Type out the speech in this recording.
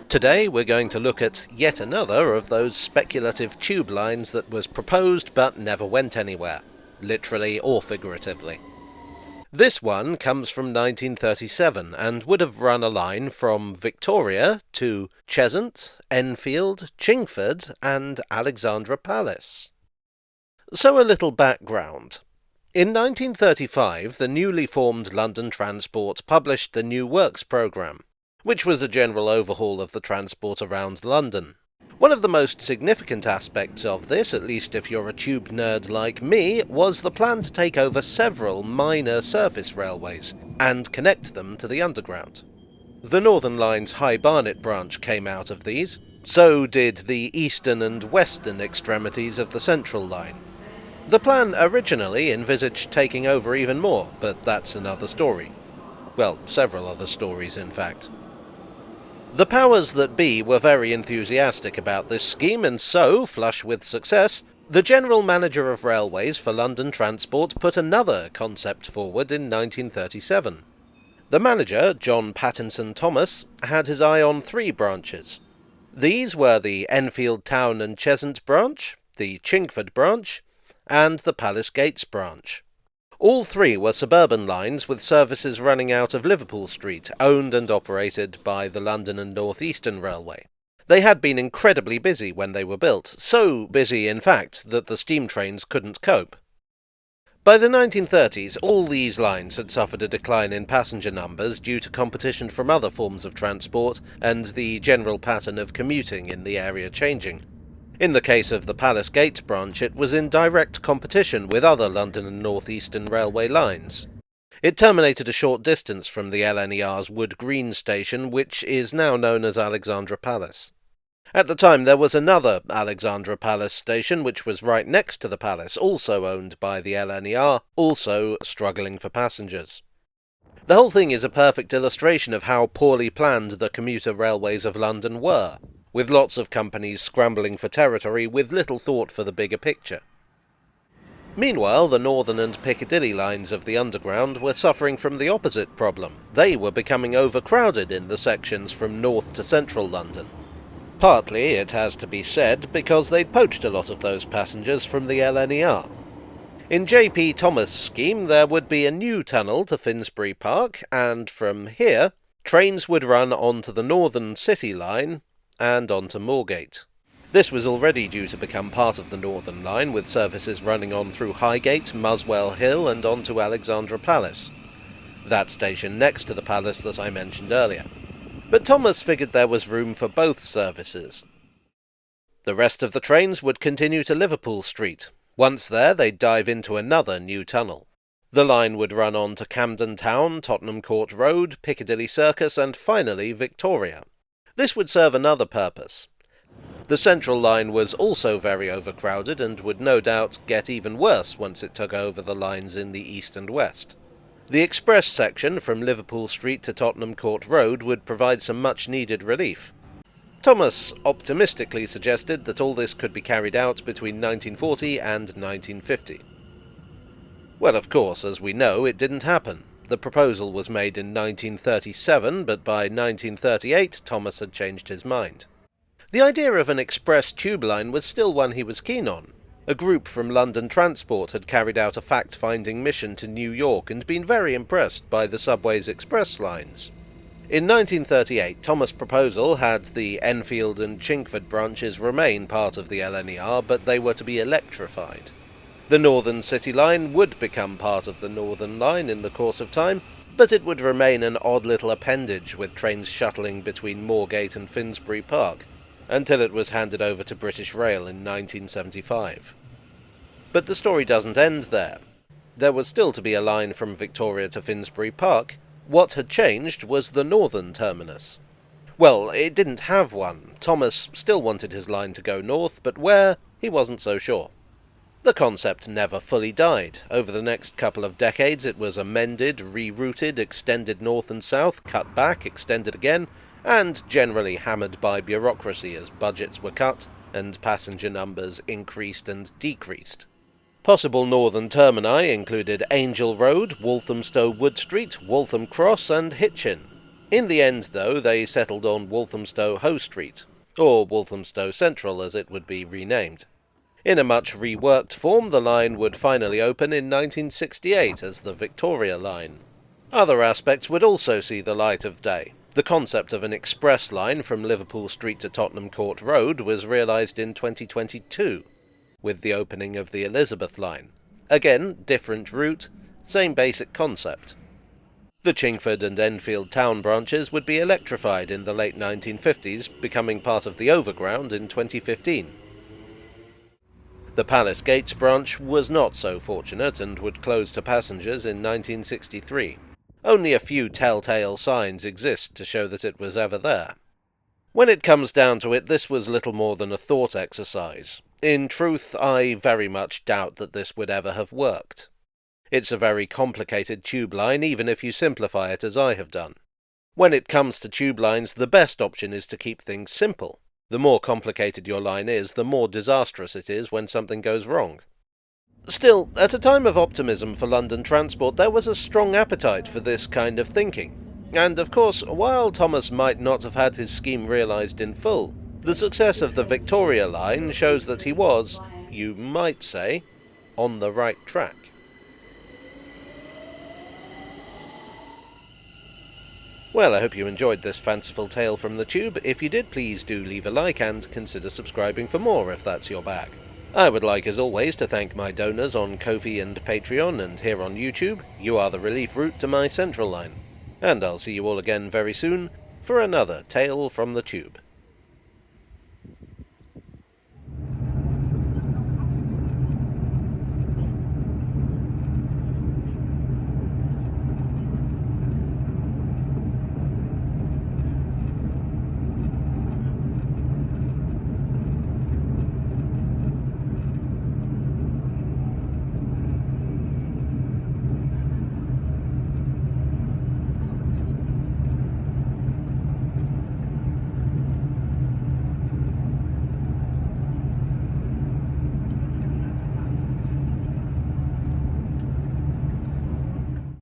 Today we're going to look at yet another of those speculative tube lines that was proposed but never went anywhere, literally or figuratively. This one comes from 1937 and would have run a line from Victoria to Cheshunt, Enfield, Chingford and Alexandra Palace. So a little background. In 1935, the newly formed London Transport published the New Works programme, which was a general overhaul of the transport around London. One of the most significant aspects of this, at least if you're a tube nerd like me, was the plan to take over several minor surface railways and connect them to the underground. The Northern Line's High Barnet branch came out of these, so did the eastern and western extremities of the Central Line. The plan originally envisaged taking over even more, but that's another story. Well, several other stories, in fact. The powers that be were very enthusiastic about this scheme, and so, flush with success, the General Manager of Railways for London Transport put another concept forward in 1937. The manager, John Pattinson Thomas, had his eye on three branches. These were the Enfield Town and Cheshunt branch, the Chingford branch, and the Palace Gates branch. All three were suburban lines with services running out of Liverpool Street, owned and operated by the London and North Eastern Railway. They had been incredibly busy when they were built, so busy in fact that the steam trains couldn't cope. By the 1930s, all these lines had suffered a decline in passenger numbers due to competition from other forms of transport and the general pattern of commuting in the area changing. In the case of the Palace Gates branch, it was in direct competition with other London and North Eastern Railway lines. It terminated a short distance from the LNER's Wood Green station, which is now known as Alexandra Palace. At the time there was another Alexandra Palace station which was right next to the palace, also owned by the LNER, also struggling for passengers. The whole thing is a perfect illustration of how poorly planned the commuter railways of London were, with lots of companies scrambling for territory with little thought for the bigger picture. Meanwhile, the Northern and Piccadilly lines of the Underground were suffering from the opposite problem. They were becoming overcrowded in the sections from North to Central London. Partly, it has to be said, because they'd poached a lot of those passengers from the LNER. In J.P. Thomas' scheme, there would be a new tunnel to Finsbury Park, and from here, trains would run onto the Northern City Line and onto Moorgate. This was already due to become part of the Northern Line, with services running on through Highgate, Muswell Hill and onto Alexandra Palace, that station next to the palace that I mentioned earlier. But Thomas figured there was room for both services. The rest of the trains would continue to Liverpool Street. Once there, they'd dive into another new tunnel. The line would run on to Camden Town, Tottenham Court Road, Piccadilly Circus and finally Victoria. This would serve another purpose. The Central Line was also very overcrowded and would no doubt get even worse once it took over the lines in the east and west. The express section from Liverpool Street to Tottenham Court Road would provide some much-needed relief. Thomas optimistically suggested that all this could be carried out between 1940 and 1950. Well, of course, as we know, it didn't happen. The proposal was made in 1937, but by 1938 Thomas had changed his mind. The idea of an express tube line was still one he was keen on. A group from London Transport had carried out a fact-finding mission to New York and been very impressed by the subway's express lines. In 1938, Thomas' proposal had the Enfield and Chingford branches remain part of the LNER, but they were to be electrified. The Northern City Line would become part of the Northern Line in the course of time, but it would remain an odd little appendage with trains shuttling between Moorgate and Finsbury Park, until it was handed over to British Rail in 1975. But the story doesn't end there. There was still to be a line from Victoria to Finsbury Park. What had changed was the northern terminus. Well, it didn't have one. Thomas still wanted his line to go north, but where, he wasn't so sure. The concept never fully died. Over the next couple of decades it was amended, rerouted, extended north and south, cut back, extended again, and generally hammered by bureaucracy as budgets were cut and passenger numbers increased and decreased. Possible northern termini included Angel Road, Walthamstow Wood Street, Waltham Cross and Hitchin. In the end, though, they settled on Walthamstow Hoe Street, or Walthamstow Central as it would be renamed. In a much reworked form, the line would finally open in 1968 as the Victoria Line. Other aspects would also see the light of day. The concept of an express line from Liverpool Street to Tottenham Court Road was realised in 2022, with the opening of the Elizabeth Line. Again, different route, same basic concept. The Chingford and Enfield town branches would be electrified in the late 1950s, becoming part of the Overground in 2015. The Palace Gates branch was not so fortunate and would close to passengers in 1963. Only a few telltale signs exist to show that it was ever there. When it comes down to it, this was little more than a thought exercise. In truth, I very much doubt that this would ever have worked. It's a very complicated tube line, even if you simplify it as I have done. When it comes to tube lines, the best option is to keep things simple. The more complicated your line is, the more disastrous it is when something goes wrong. Still, at a time of optimism for London transport, there was a strong appetite for this kind of thinking. And of course, while Thomas might not have had his scheme realised in full, the success of the Victoria Line shows that he was, you might say, on the right track. Well, I hope you enjoyed this fanciful tale from the tube. If you did, please do leave a like and consider subscribing for more if that's your bag. I would like, as always, to thank my donors on Ko-fi and Patreon, and here on YouTube. You are the relief route to my central line. And I'll see you all again very soon for another tale from the tube.